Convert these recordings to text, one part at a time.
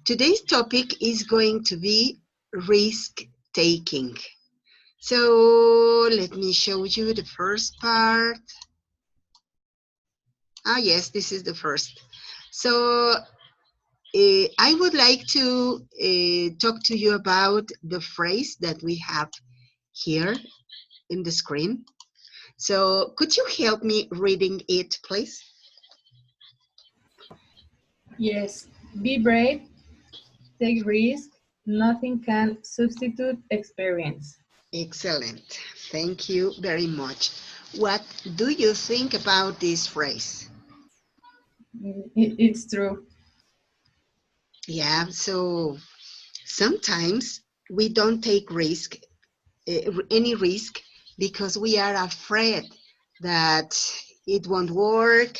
Today's topic is going to be risk-taking. So let me show you the first part. Yes, this is the first. So I would like to talk to you about the phrase that we have here in the screen. So could you help me reading it, please? Yes, be brave, take risk, nothing can substitute experience. Excellent. Thank you very much. What do you think about this phrase? It's true. Yeah, so sometimes we don't take any risk, because we are afraid that it won't work.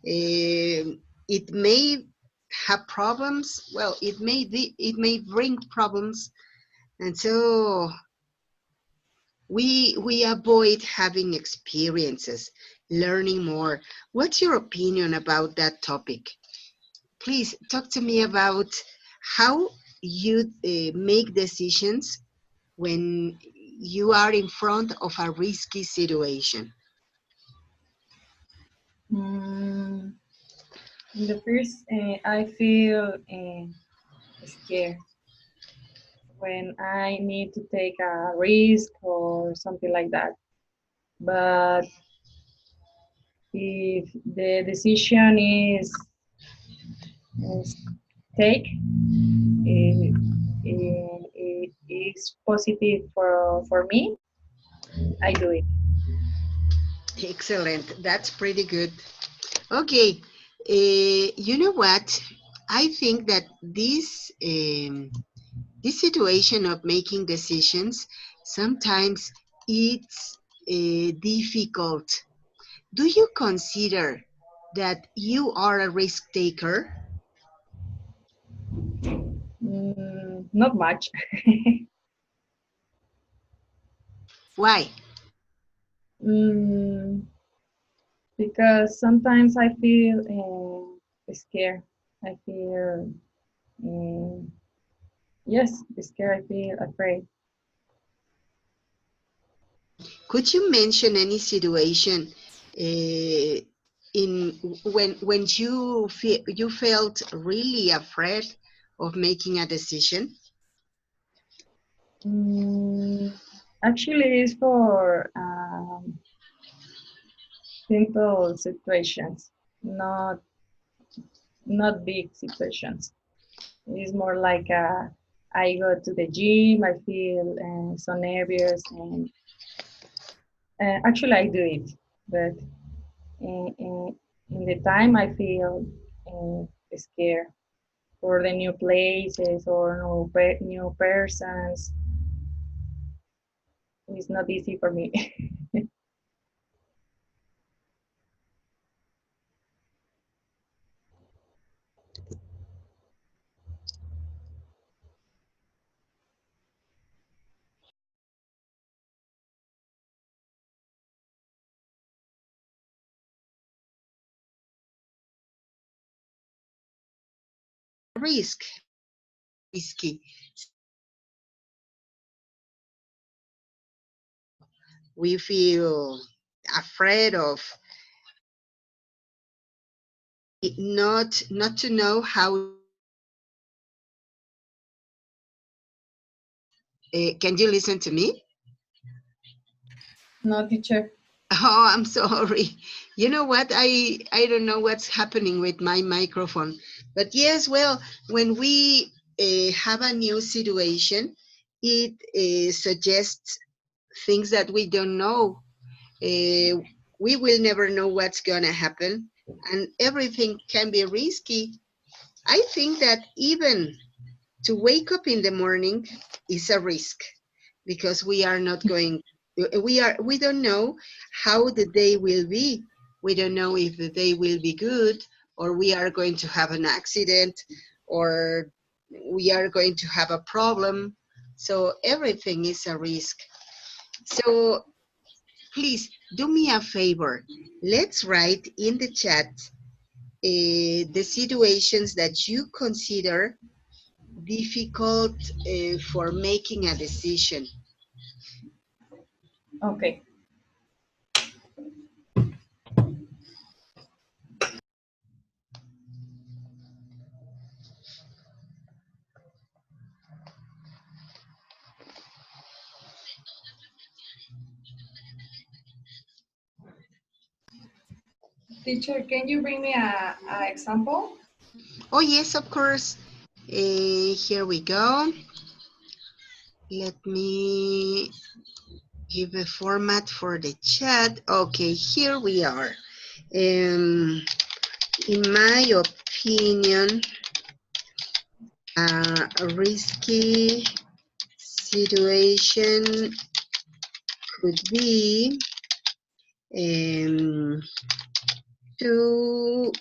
It may have problems. Well, it may bring problems, and so we avoid having experiences, learning more. What's your opinion about that topic? Please talk to me about how you make decisions when you are in front of a risky situation. In the first, I feel scared when I need to take a risk or something like that. But if the decision is take, it, it is positive for me, I do it. Excellent. That's pretty good. Okay. You know what? I think that this situation of making decisions, sometimes it's difficult. Do you consider that you are a risk taker? Not much. Why? Mm, because sometimes I feel scared. I feel, um, yes, scared. I feel afraid. Could you mention any situation in when you felt really afraid of making a decision? Mm, Actually, it's for simple situations, not big situations. It's more like I go to the gym. I feel so nervous, and actually I do it, but in the time I feel scared for the new places or new persons. It's not easy for me. Risk, risky. We feel afraid of not to know how. Can you listen to me? No, teacher. Oh, I'm sorry. You know what? I don't know what's happening with my microphone. But yes, well, when we have a new situation, it suggests things that we don't know. Uh, we will never know what's going to happen, and everything can be risky. I think that even to wake up in the morning is a risk, because we are not going we don't know how the day will be. We don't know if the day will be good, or we are going to have an accident, or we are going to have a problem. So everything is a risk. So please do me a favor. Let's write in the chat the situations that you consider difficult for making a decision. Okay. Teacher, can you bring me a example? Oh, yes, of course. Here we go. Let me give a format for the chat. Okay, here we are. In my opinion, a risky situation could be to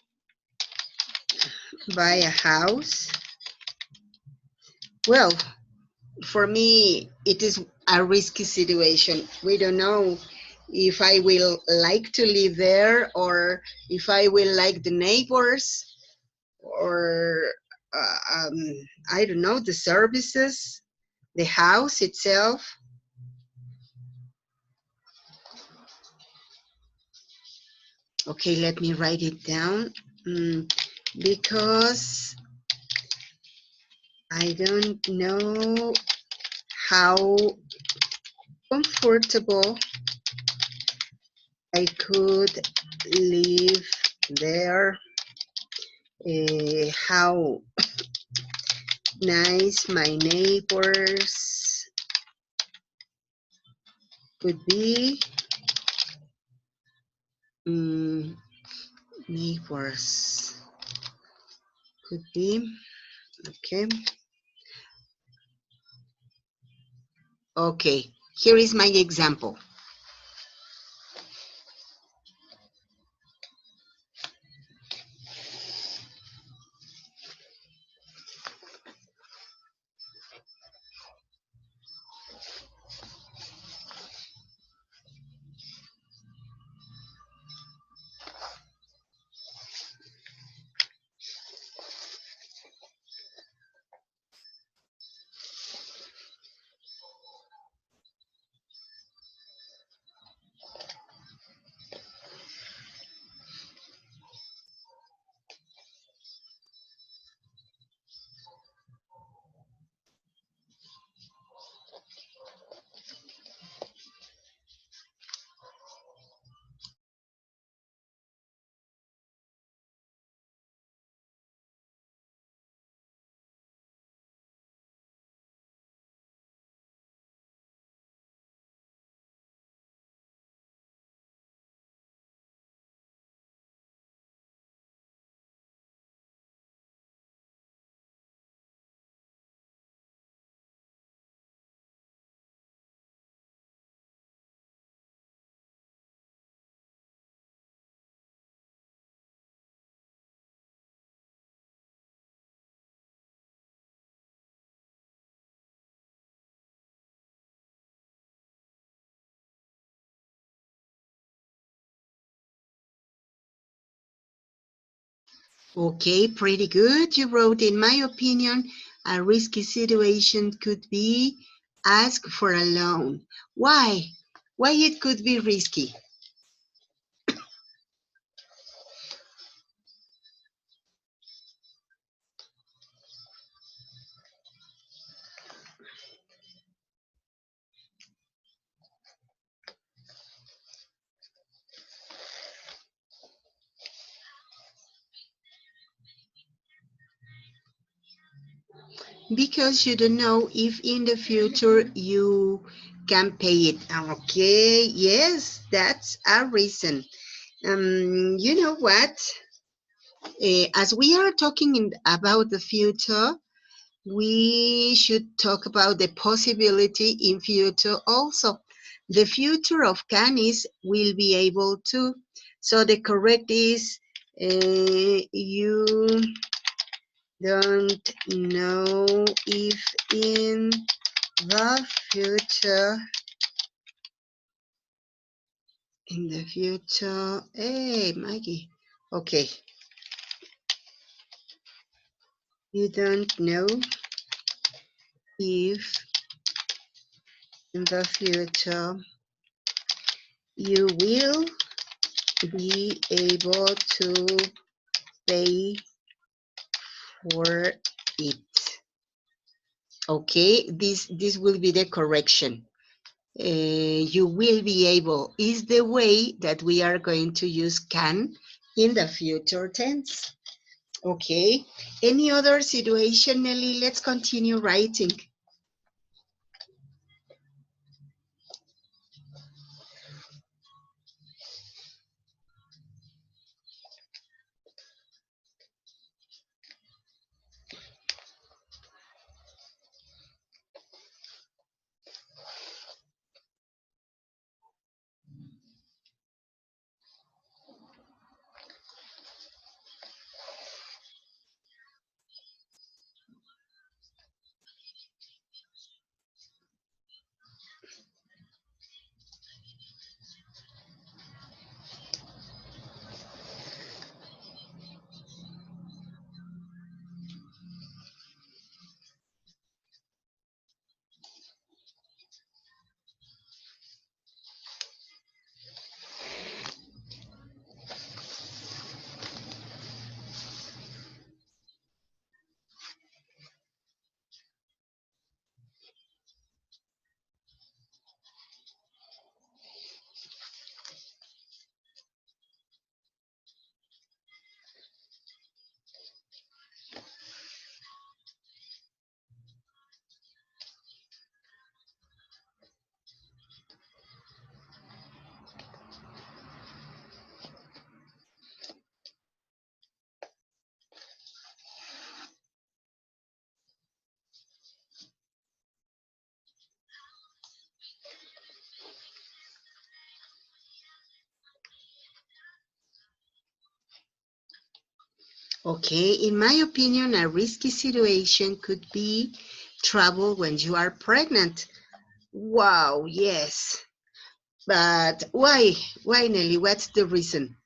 buy a house. Well, for me, it is a risky situation. We don't know if I will like to live there or if I will like the neighbors or I don't know, the services, the house itself. Okay, let me write it down. Because I don't know how comfortable I could live there, how nice my neighbors could be. Neighbors could be, okay. Okay, here is my example. Okay, pretty good. You wrote, in my opinion, a risky situation could be ask for a loan. Why? Why it could be risky? Because you don't know if in the future you can pay it. Okay, yes, that's a reason. You know what? As we are talking about the future, we should talk about the possibility in future also. The future of canis will be able to. So the correct is you don't know if in the future, hey, Maggie. Okay, you don't know if in the future you will be able to pay for it. Okay, this will be the correction. You will be able is the way that we are going to use can in the future tense. Okay, any other situation, Nelly? Let's continue writing. Okay, in my opinion, a risky situation could be travel when you are pregnant. Wow, yes. But why? Why, Nelly? What's the reason?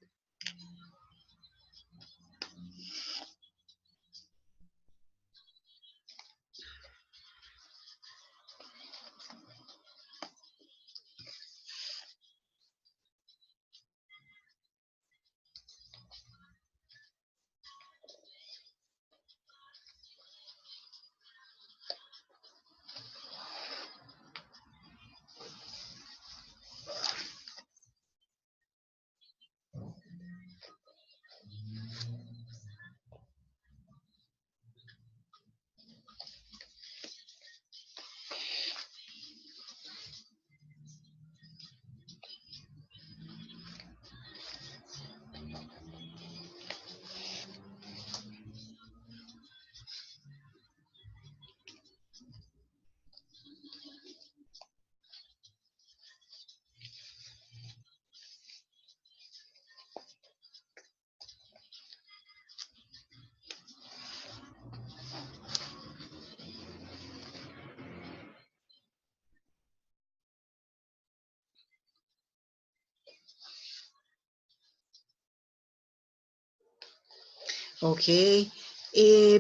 Okay,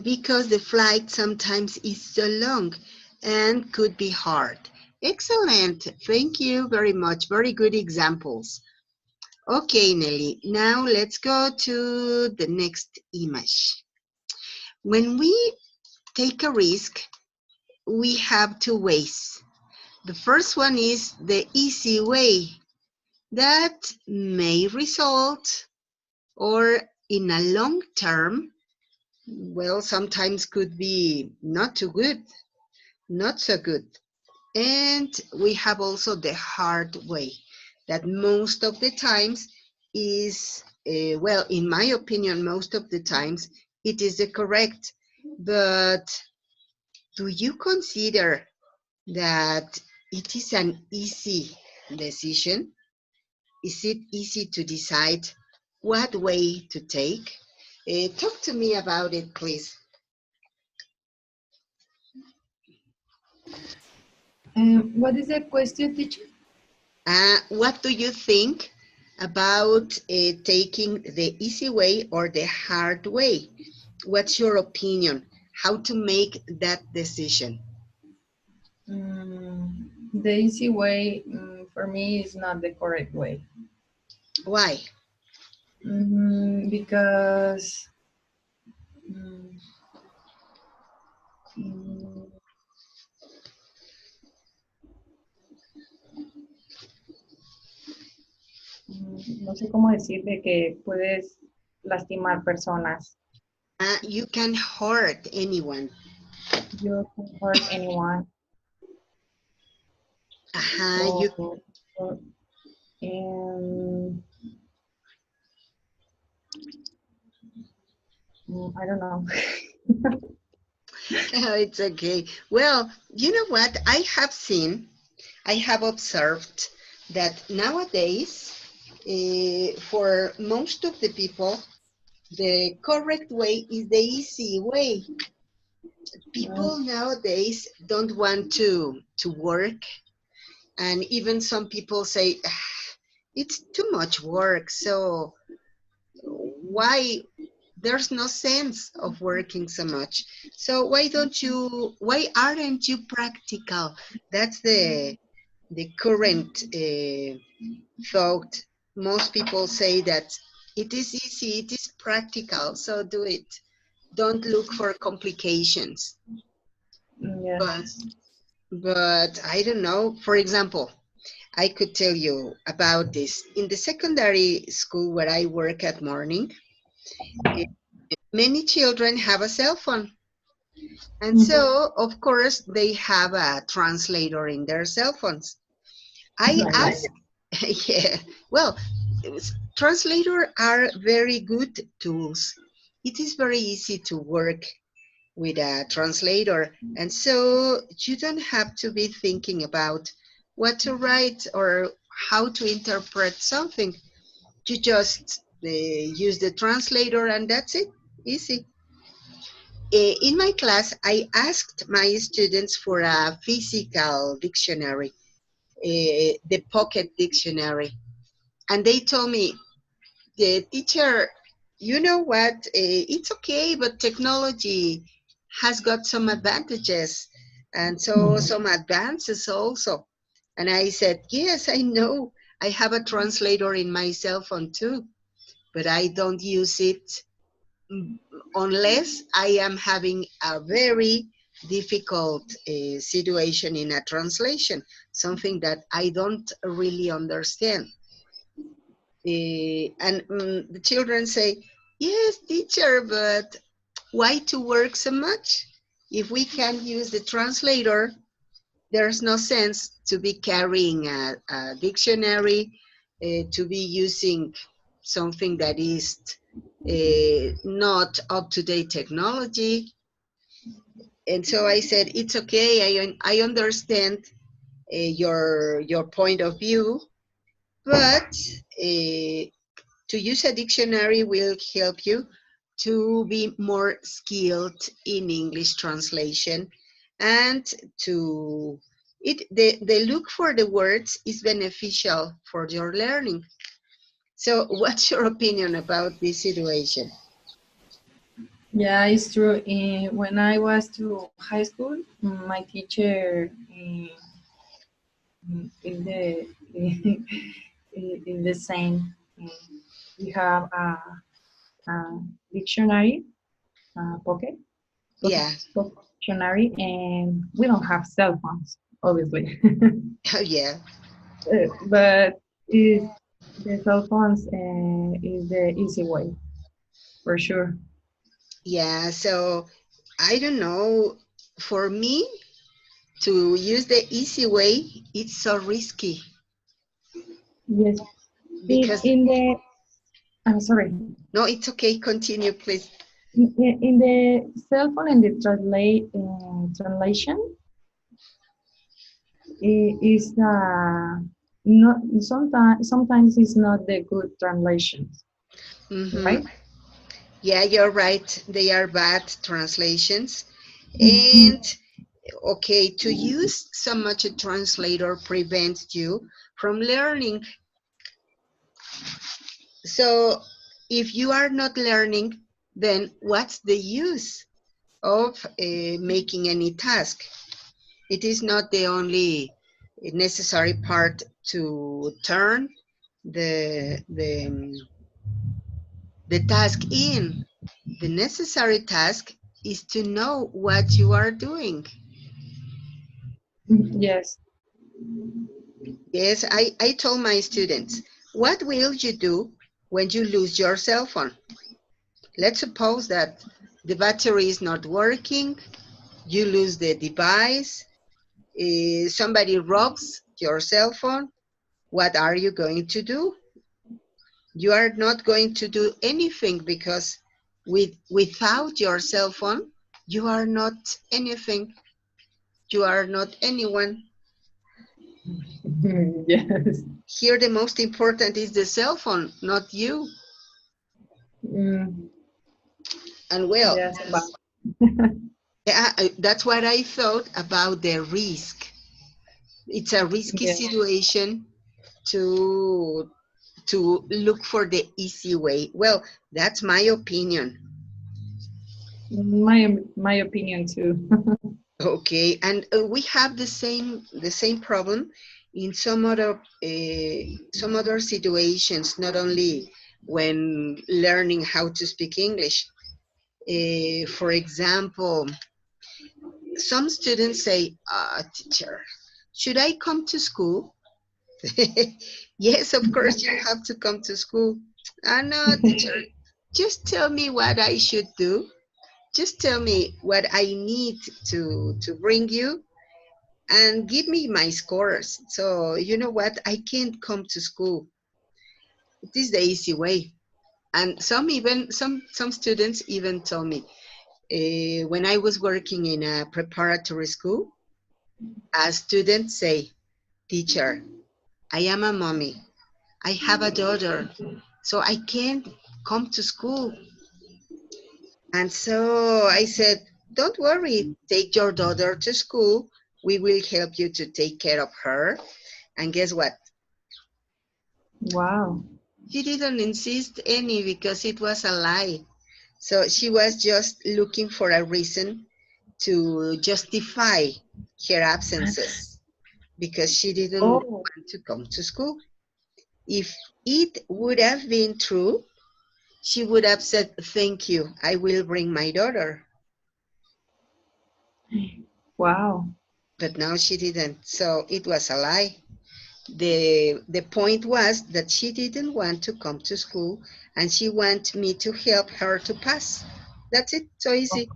because the flight sometimes is so long and could be hard. Excellent. Thank you very much. Very good examples. Okay, Nelly. Now let's go to the next image. When we take a risk, we have two ways. The first one is the easy way that may result or in a long term, well, sometimes could be not too good, not so good. And we have also the hard way that most of the times is, well, in my opinion, most of the times it is the correct. But do you consider that it is an easy decision? Is it easy to decide what way to take? Talk to me about it, please. What is the question, teacher? What do you think about taking the easy way or the hard way? What's your opinion? How to make that decision? The easy way for me is not the correct way. Why? Because mm, mm, no sé cómo decir de que puedes lastimar personas. You can hurt anyone. You can hurt anyone. You. Or and I don't know. Oh, it's okay. Well, you know what? I have observed that nowadays, for most of the people, the correct way is the easy way. People nowadays don't want to work, and even some people say, "Ah, it's too much work, so why there's no sense of working so much. So why aren't you practical?" That's the current thought. Most people say that it is easy, it is practical, so do it. Don't look for complications. But Yes. I don't know. For example, I could tell you about this. In the secondary school where I work at morning, eh, many children have a cell phone. And so, of course, they have a translator in their cell phones. I Right. ask, yeah, well, translator are very good tools. It is very easy to work with a translator. And so you don't have to be thinking about what to write or how to interpret something. You just use the translator and that's it. Easy. In my class, I asked my students for a physical dictionary, the pocket dictionary. And they told me, the teacher, you know what, it's okay, but technology has got some advantages and so some advances also. And I said, yes, I know. I have a translator in my cell phone too, but I don't use it unless I am having a very difficult situation in a translation, something that I don't really understand. And the children say, yes, teacher, but why to work so much? If we can use the translator, there's no sense to be carrying a dictionary, to be using something that is not up-to-date technology. And so I said, it's okay, I understand your point of view, but to use a dictionary will help you to be more skilled in English translation and to the look for the words is beneficial for your learning. So what's your opinion about this situation? Yeah, it's true. When I was to high school, my teacher is the is the same. We have a dictionary, pocket, pocket, Yeah. pocket dictionary, and we don't have cell phones, obviously. Oh, yeah. But is the cell phones is the easy way for sure. Yeah. So I don't know. For me, to use the easy way, it's so risky Yes. because In the I'm sorry. no, it's okay. Continue, please. In the cell phone and the translation is not sometimes it's not the good translations, Mm-hmm. right? Yeah, you're right. They are bad translations. Mhm. And okay, to use so much a translator prevents you from learning. So if you are not learning, then what's the use of making any task? It is not the only necessary part to turn the the um, the task in. The necessary task is to know what you are doing. Yes. Yes, I told my students, what will you do when you lose your cell phone? Let's suppose that the battery is not working, you lose the device, somebody robs your cell phone. What are you going to do? You are not going to do anything because without your cell phone, you are not anything. You are not anyone. Yes. Here, the most important is the cell phone, not you. Mm, And well, yes. yeah, that's what I thought about the risk. It's a risky Yeah. situation to to look for the easy way. Well, that's my opinion. My opinion too. Okay, and we have the same problem in some other situations, not only when learning how to speak English. For example, some students say, teacher, should I come to school? Yes, of course you have to come to school. No, teacher, just tell me what I should do. Just tell me what I need to bring you and give me my scores. So you know what? I can't come to school. It is the easy way. And some students even told me when I was working in a preparatory school, a student say, teacher, I am a mommy. I have a daughter, so I can't come to school. And so I said, don't worry, take your daughter to school. We will help you to take care of her. And guess what? Wow. She didn't insist any because it was a lie. So she was just looking for a reason to justify her absences because she didn't Oh, want to come to school. If it would have been true, she would have said, thank you, I will bring my daughter. wow. But now she didn't. So it was a lie. The point was that she didn't want to come to school and she wanted me to help her to pass. That's it. So Oh, easy.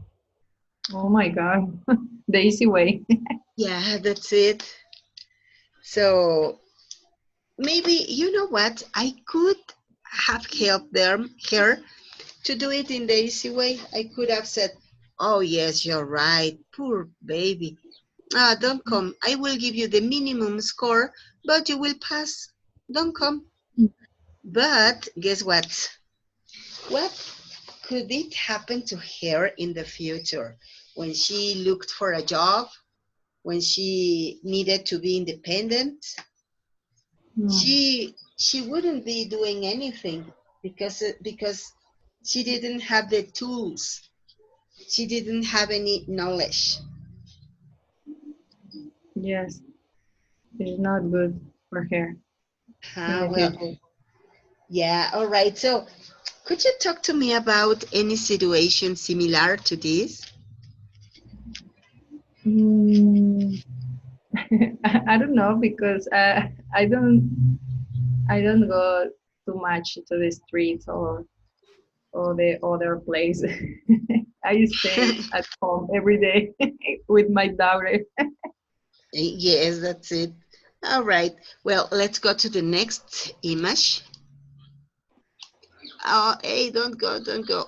oh my God. The easy way. Yeah, that's it. So maybe, you know what? I could have helped her to do it in the easy way. I could have said, oh, yes, you're right. Poor baby. Don't come. I will give you the minimum score, but you will pass. Don't come. But guess what? What could it happen to her in the future when she looked for a job, when she needed to be independent? Mm, She wouldn't be doing anything because she didn't have the tools. She didn't have any knowledge. yes, it's not good for her in the Well, future. yeah, all right. So, could you talk to me about any situation similar to this? Mm, I don't know because I don't go too much to the streets or the other place. I stay at home every day with my daughter. Yes, that's it. All right. Well, let's go to the next image. Oh, hey, don't go, don't go.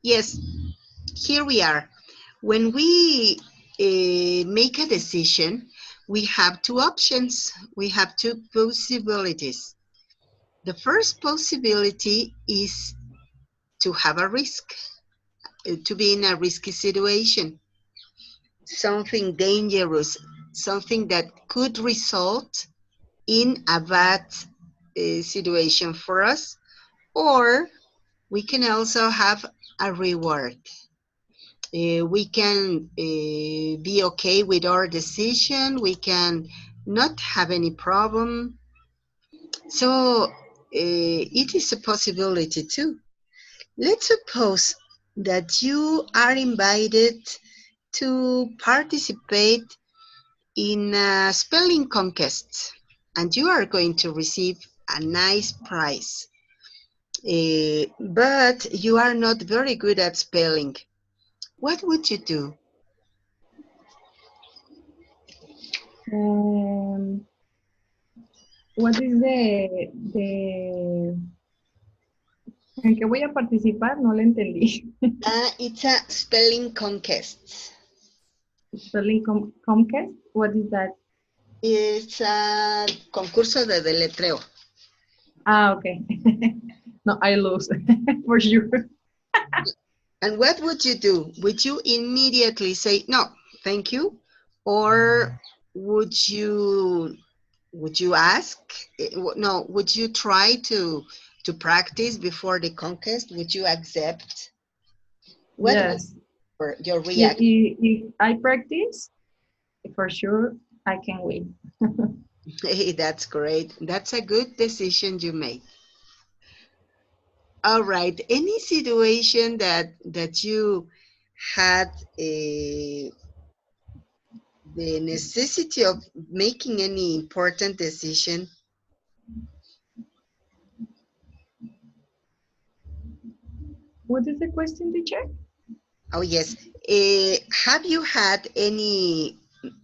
Yes, here we are. When we make a decision, we have two options. We have two possibilities. The first possibility is to have a risk, to be in a risky situation, something dangerous, something that could result in a bad situation for us, or we can also have a reward. We can be okay with our decision. We can not have any problem. So it is a possibility too. Let's suppose that you are invited to participate in a spelling contest and you are going to receive a nice prize. But you are not very good at spelling. What would you do? Um, what is ¿En qué voy a participar? No lo entendí. It's a spelling contest. Spelling Comcast? What is that? It's a concurso de deletreo. Ah, okay. No, I lose for sure. And what would you do? Would you immediately say no, thank you, or would you ask? No, would you try to practice before the contest? Would you accept? What would Yes. your reaction? If I practice, for sure I can win. Hey, that's great. That's a good decision you made. All right. Any situation that you had the necessity of making any important decision? What is the question, teacher? Oh, yes. Have you had any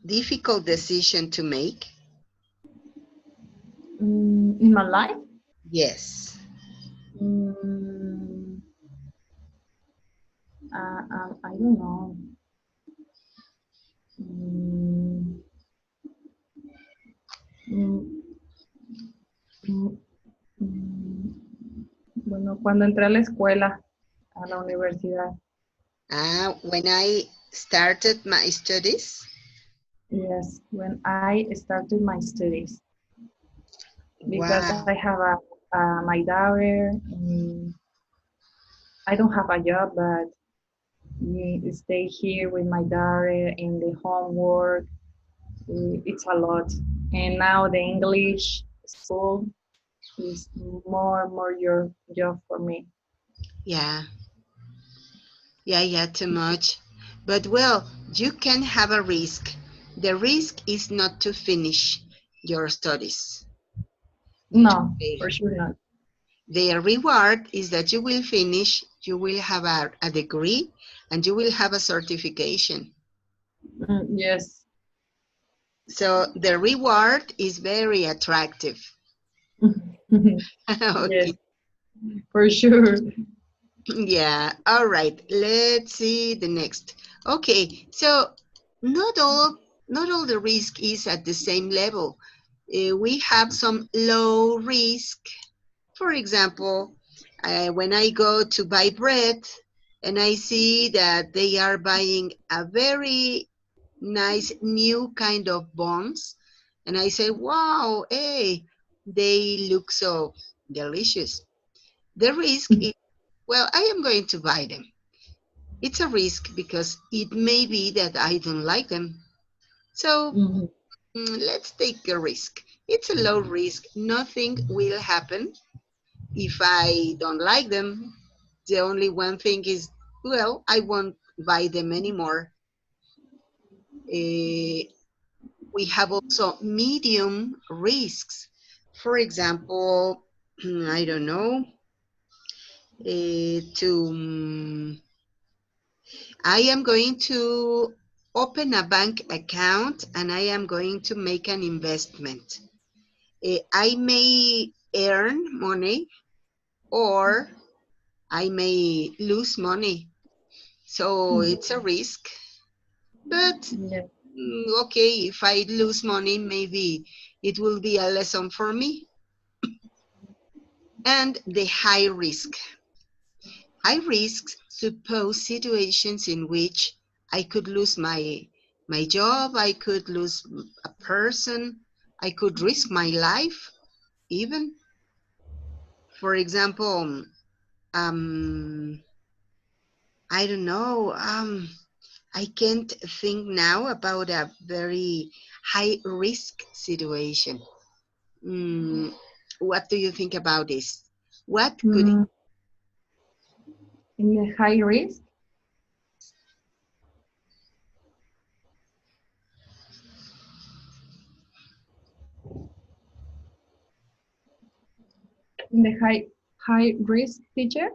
difficult decision to make? In my life? Yes. Mm, I don't know. Mm, mm, mm, mm, bueno, cuando entré a la escuela, a la universidad, When I started my studies? yes, when I started my studies, because Wow. I have my daughter, I don't have a job, but stay here with my daughter in the homework. It's a lot. And now the English school is more your job for me. Yeah. Yeah, too much. But well, you can have a risk. The risk is not to finish your studies. No, Okay. for sure not. The reward is that you will finish, you will have a degree, and you will have a certification. Yes. So the reward is very attractive. Okay. Yes, for sure. Yeah. All right. Let's see the next. Okay. So not all not all the risk is at the same level. We have some low risk. For example, when I go to buy bread and I see that they are buying a very nice new kind of buns, and I say, wow, hey, they look so delicious. The risk is, well, I am going to buy them. It's a risk because it may be that I don't like them. So Mhm. let's take a risk. It's a low risk. Nothing will happen if I don't like them. The only one thing is, well, I won't buy them anymore. Uh, we have also medium risks. For example, I don't know, I am going to open a bank account and I am going to make an investment. I may earn money or I may lose money. So it's a risk. But Yes. okay, if I lose money, maybe it will be a lesson for me. And the high risk. High risks suppose situations in which I could lose my job, I could lose a person, I could risk my life even. For example, um, I don't know. I can't think now about a very high risk situation. Mm, what do you think about this? What could Mm, in the high risk, in the high risk teacher,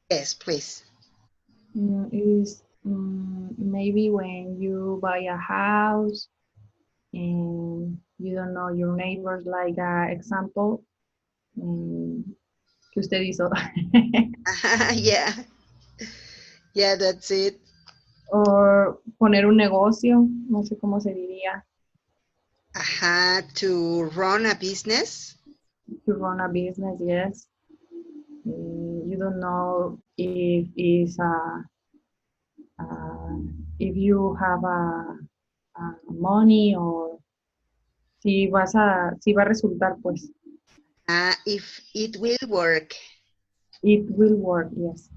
yes, please. is maybe when you buy a house and you don't know your neighbors, like example, mm, que usted hizo. Yeah, yeah, that's it. O poner un negocio, no sé cómo se diría, To run a business. to run a business, yes. You don't know if is if you have a money or si va a resultar, pues. If it will work. It will work, yes.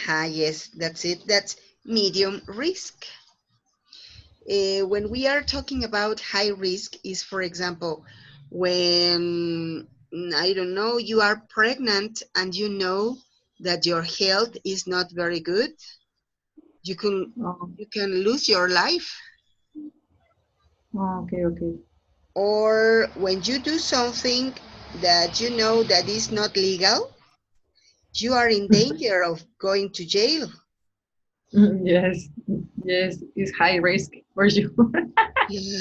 Yes, that's it. That's medium risk. When we are talking about high risk is, for example, when, I don't know, you are pregnant and you know that your health is not very good, you can Oh, you can lose your life. okay, okay. Or when you do something that you know that is not legal, you are in danger of going to jail. Yes, yes, it's high risk for you.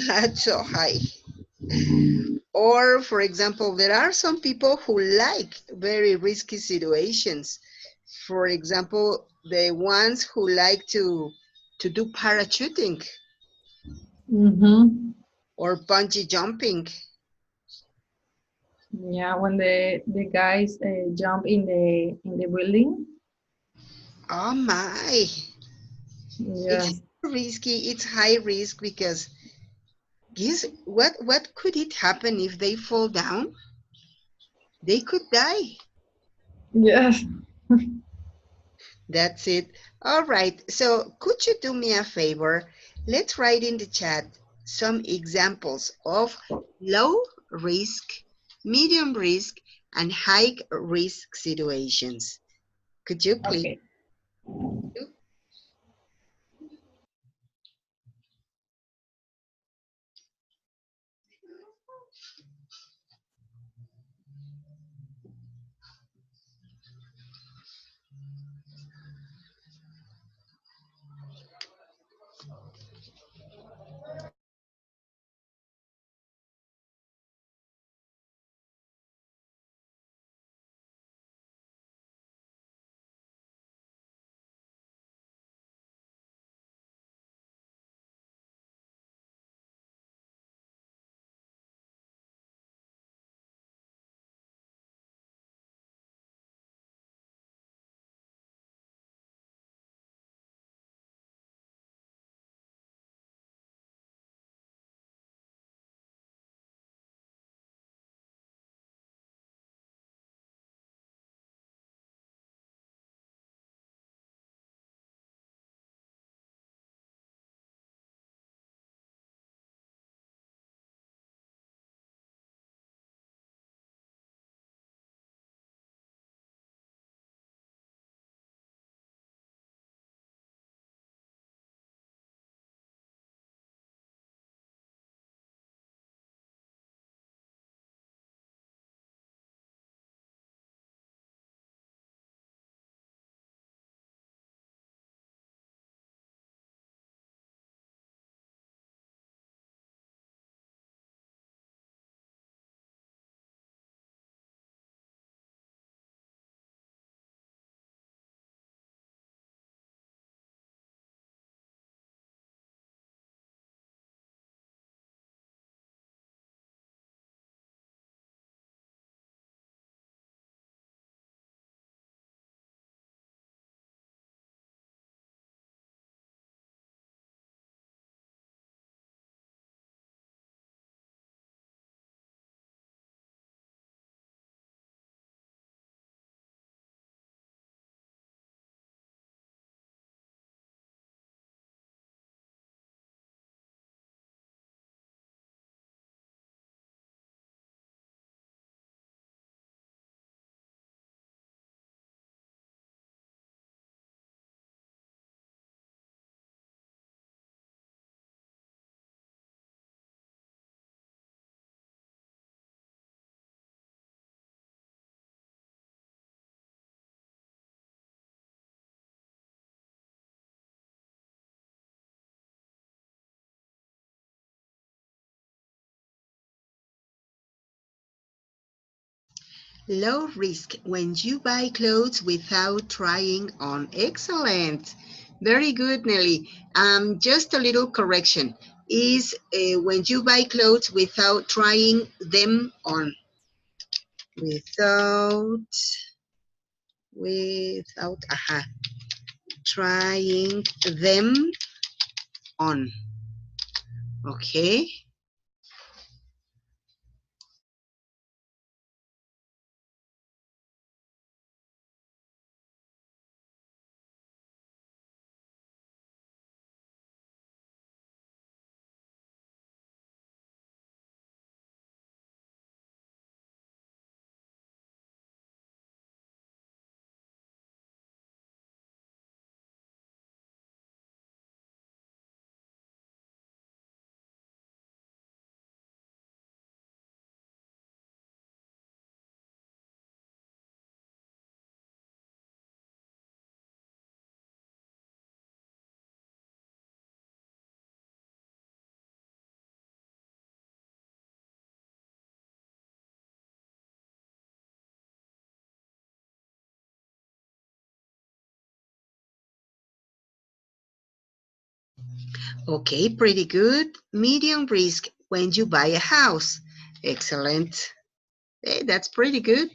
That's so high. Or, for example, there are some people who like very risky situations. For example, the ones who like to do parachuting Mm-hmm. or bungee jumping. Yeah, when the guys jump in the building. Oh my, it's Yes, risky. It's high risk because guess what could it happen if they fall down? They could die. yes. That's it. All right. So, could you do me a favor? Let's write in the chat some examples of low risk, medium risk, and high risk situations. Could you please? Okay. Low risk when you buy clothes without trying on. Excellent. Very good, Nelly. Just a little correction is when you buy clothes without trying them on. Without, trying them on. Okay. Okay, pretty good. Medium risk when you buy a house. Excellent. Hey, that's pretty good.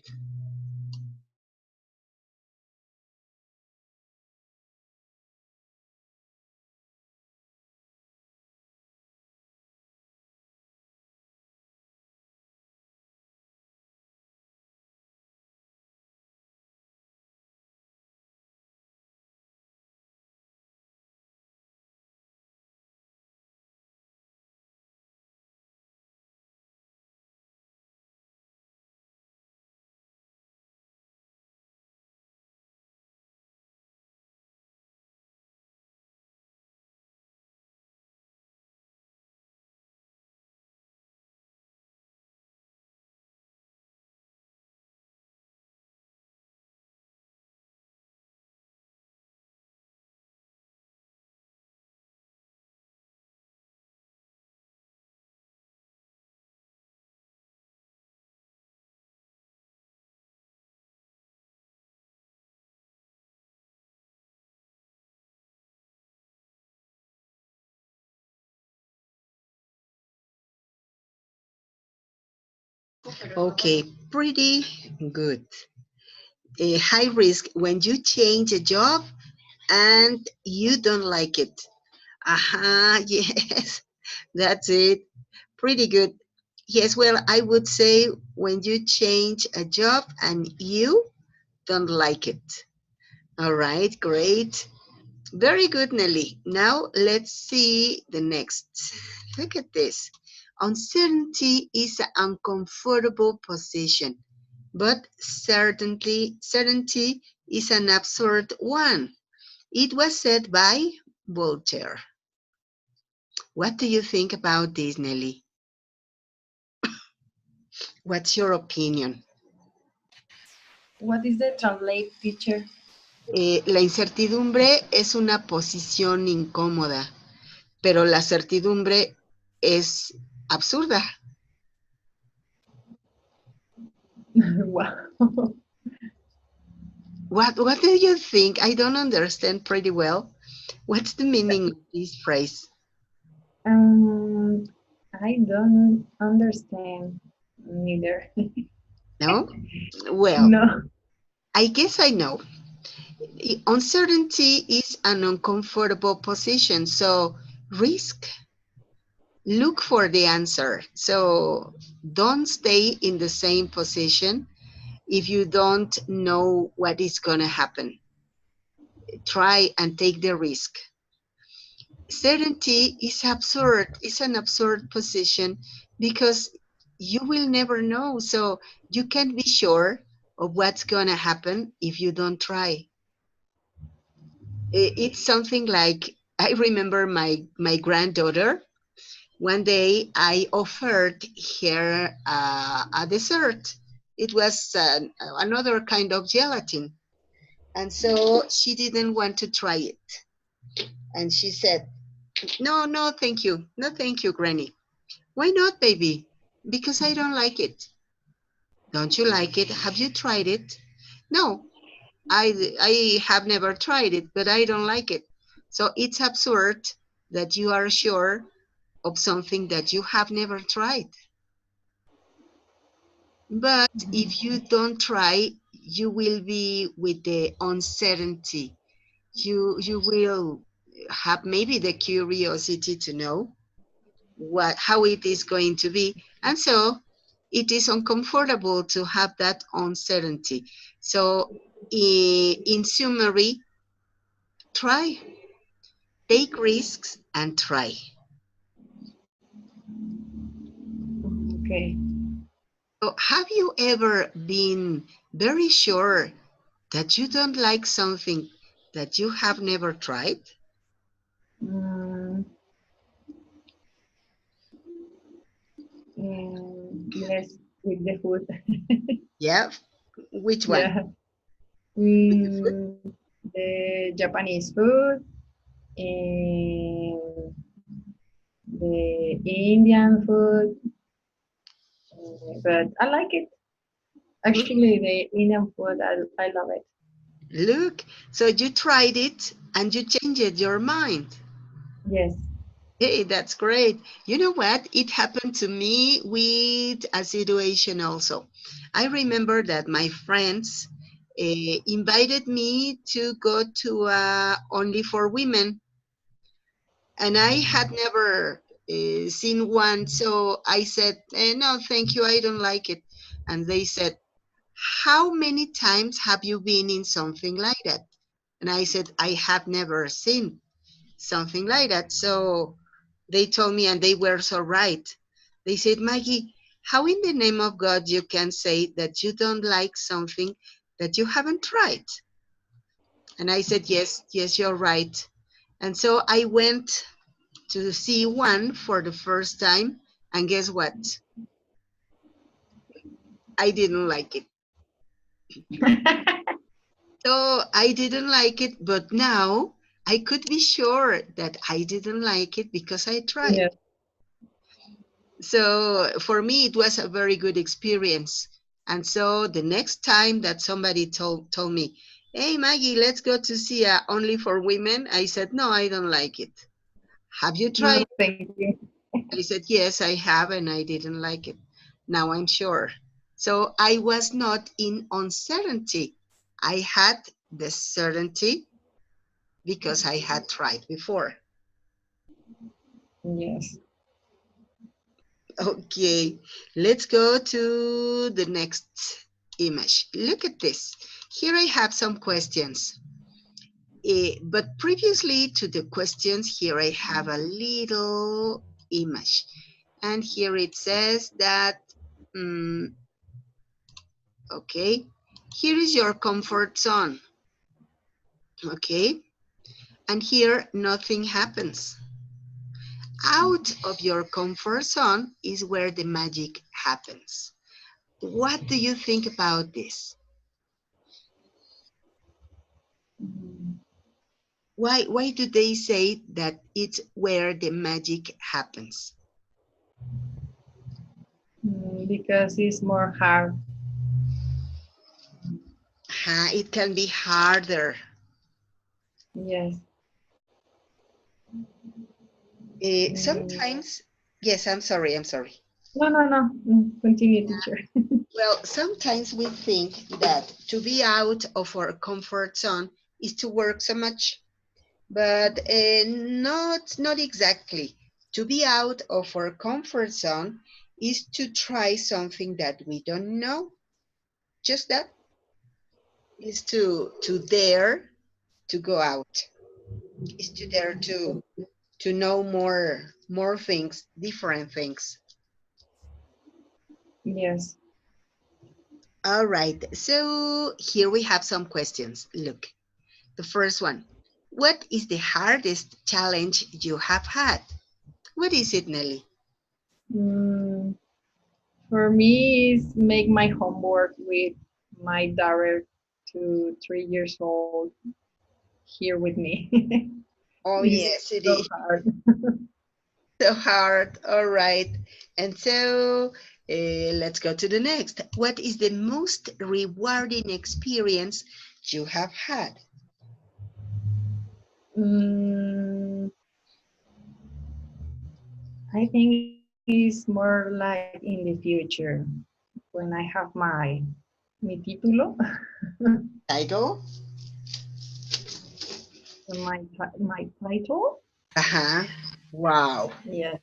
Okay, pretty good. A high risk when you change a job and you don't like it. Aha, yes, that's it. Pretty good. Yes, well, I would say when you change a job and you don't like it. All right, great. Very good, Nelly. Now let's see the next. Look at this. Uncertainty is an uncomfortable position, but certainty is an absurd one. It was said by Voltaire. What do you think about this, Nelly? What's your opinion? What is the translate, teacher? La incertidumbre es una posición incómoda, pero la certidumbre es absurda. Wow. What do you think? I don't understand pretty well. What's the meaning of this phrase? Um, I don't understand neither. No? Well, No. I guess I know. Uncertainty is an uncomfortable position, so risk. Look for the answer. So don't stay in the same position if you don't know what is going to happen. Try and take the risk. Certainty is absurd. It's an absurd position because you will never know. So you can't be sure of what's going to happen if you don't try. It's something like I remember my granddaughter. One day I offered her a dessert. It was another kind of gelatin. And so she didn't want to try it. And she said, no, no, thank you. No, thank you, Granny. Why not, baby? Because I don't like it. Don't you like it? Have you tried it? No, I have never tried it, but I don't like it. So it's absurd that you are sure of something that you have never tried. But if you don't try, you will be with the uncertainty. You will have maybe the curiosity to know what how it is going to be. And so it is uncomfortable to have that uncertainty. So in summary, try, take risks and try. Okay. So have you ever been very sure that you don't like something that you have never tried? Mm, yes, with the food. Yeah. Which one? Yeah. The Japanese food and the Indian food, but I like it. Actually, the Indian food, I love it. Look, so you tried it and you changed your mind. Yes. Hey, that's great. You know what? It happened to me with a situation also. I remember that my friends invited me to go to Only for Women, and I had never seen one. So I said, no, thank you, I don't like it. And they said, how many times have you been in something like that? And I said, I have never seen something like that. So they told me, and they were so right. They said, Maggie, how in the name of God you can say that you don't like something that you haven't tried? And I said, yes, yes, you're right. And so I went to see one for the first time, and guess what? I didn't like it. So I didn't like it, but now I could be sure that I didn't like it because I tried. Yes. So for me, it was a very good experience. And so the next time that somebody told me, hey, Maggie, let's go to see Only for Women, I said, no, I don't like it. Have you No, tried? thank you. I said, yes, I have, and I didn't like it. Now I'm sure. So I was not in uncertainty. I had the certainty because I had tried before. Yes. Okay, let's go to the next image. Look at this. Here I have some questions. But previously to the questions, here I have a little image. And here it says that, um, okay, here is your comfort zone. Okay, and here nothing happens. Out of your comfort zone is where the magic happens. What do you think about this? Mm, Why do they say that it's where the magic happens? because it's more hard. It can be harder. Yes. Mm, Sometimes, yes, I'm sorry. no, no, no. Continue, teacher. Well, sometimes we think that to be out of our comfort zone is to work so much, but not exactly. To be out of our comfort zone is to try something that we don't know. Just that is to dare to go out. Is to dare to know more things, different things. Yes. All right. So here we have some questions. Look, the first one. What is the hardest challenge you have had? What is it, Nelly? Mm, for me, is make my homework with my daughter, 2, 3 years old, here with me. Oh, It's yes, it so is hard. so hard. All right. And so, Let's go to the next. What is the most rewarding experience you have had? Mm, I think it's more like in the future when I have mi título, Title? my title. Uh-huh. Wow. Yeah.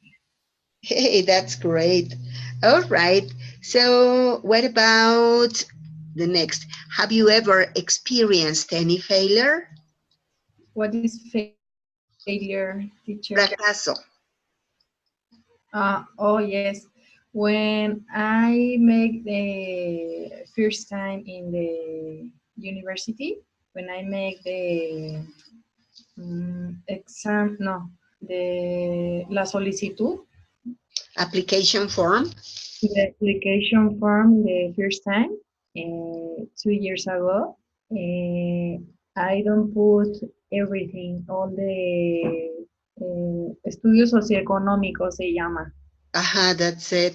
Hey, that's great. All right. So, what about the next? Have you ever experienced any failure? What is failure, teacher? Fracaso. Oh yes, when I make the first time in the university, when I make the exam, no, la solicitud, Application form. the application form the first time, 2 years ago, I don't put everything, all the estudios socioeconómicos se llama. Uh-huh, that's it.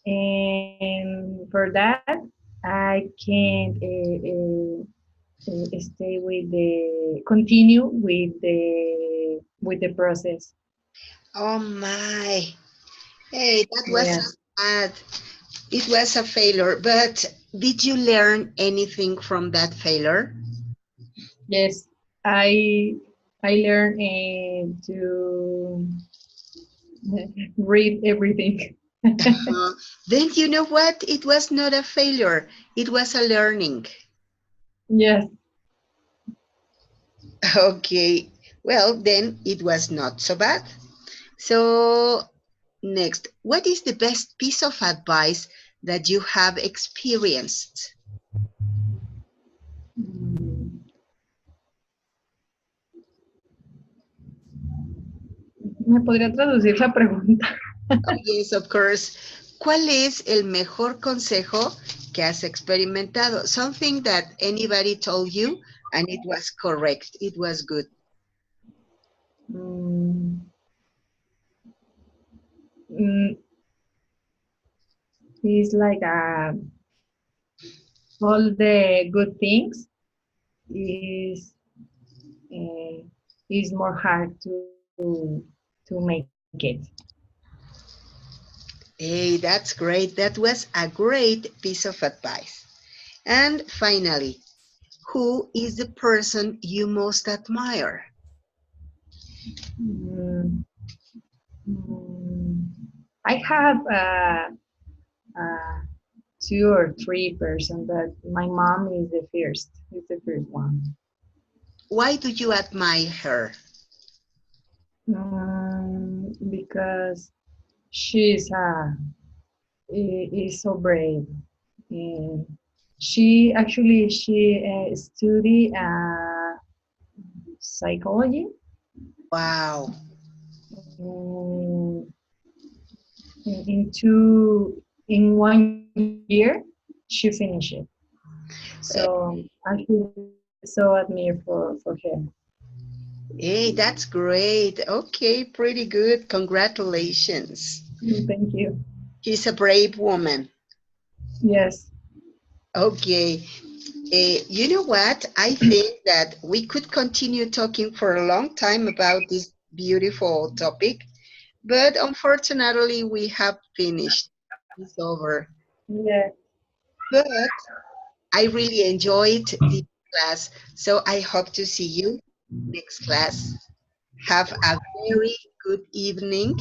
And for that, I can't stay with the continue with the process. Oh my. Hey, that was so Yes, sad. It was a failure, but did you learn anything from that failure? yes. I I learned to read everything. Uh, then you know what? It was not a failure. It was a learning. Yes. Okay. Well, then it was not so bad. So, next, what is the best piece of advice that you have experienced? Mm, ¿Me podría traducir la pregunta? Oh, yes, of course. ¿Cuál es el mejor consejo que has experimentado? Something that anybody told you and it was correct. It was good. Mm, mm, it's like all the good things is uh, is more hard to make it. Hey, that's great. That was a great piece of advice. And finally, who is the person you most admire? Mm, mm, I have uh, two or three person, but my mom is the first. Is the first one. Why do you admire her? Because she's is so brave. And she study psychology. Wow. Mm, in 1 year she finished it. So I feel so admire for her. Hey, that's great. Okay, pretty good. Congratulations. Thank you. She's a brave woman. Yes. Okay. You know what? I think that we could continue talking for a long time about this beautiful topic, but unfortunately, we have finished. It's over. Yeah. But I really enjoyed this class, so I hope to see you next class. Have a very good evening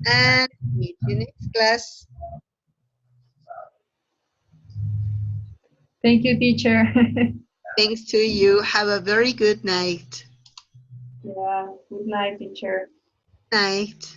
and meet you next class. Thank you, teacher. Thanks to you. Have a very good night. Yeah. Good night, teacher. Night.